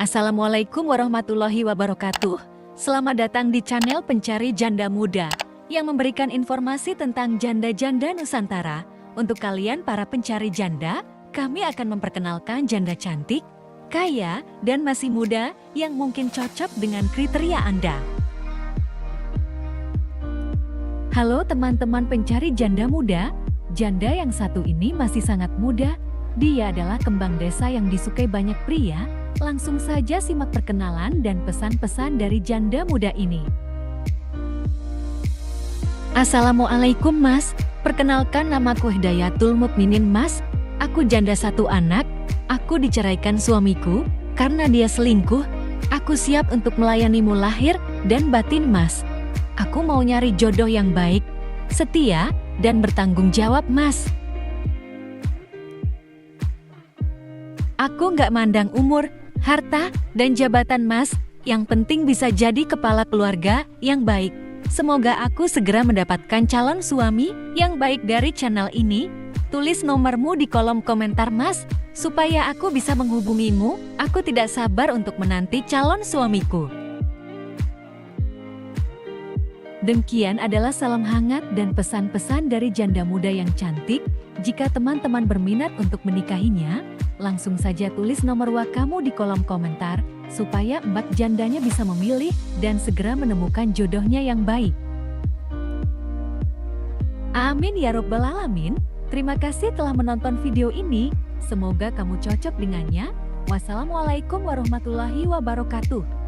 Assalamualaikum warahmatullahi wabarakatuh. Selamat datang di channel Pencari Janda Muda yang memberikan informasi tentang janda-janda Nusantara. Untuk kalian para pencari janda, kami akan memperkenalkan janda cantik, kaya, dan masih muda yang mungkin cocok dengan kriteria Anda. Halo teman-teman pencari janda muda, janda yang satu ini masih sangat muda. Dia adalah kembang desa yang disukai banyak pria. Langsung saja simak perkenalan dan pesan-pesan dari janda muda ini. Assalamualaikum Mas, perkenalkan namaku Hidayatul Mukminin Mas. Aku janda satu anak, aku diceraikan suamiku karena dia selingkuh. Aku siap untuk melayanimu lahir dan batin Mas. Aku mau nyari jodoh yang baik, setia, dan bertanggung jawab Mas. Aku nggak mandang umur, harta, dan jabatan Mas, yang penting bisa jadi kepala keluarga yang baik. Semoga aku segera mendapatkan calon suami yang baik dari channel ini. Tulis nomormu di kolom komentar Mas, supaya aku bisa menghubungimu. Aku tidak sabar untuk menanti calon suamiku. Demikian adalah salam hangat dan pesan-pesan dari janda muda yang cantik. Jika teman-teman berminat untuk menikahinya, langsung saja tulis nomor WA kamu di kolom komentar, supaya mbak jandanya bisa memilih dan segera menemukan jodohnya yang baik. Amin ya robbal alamin. Terima kasih telah menonton video ini. Semoga kamu cocok dengannya. Wassalamualaikum warahmatullahi wabarakatuh.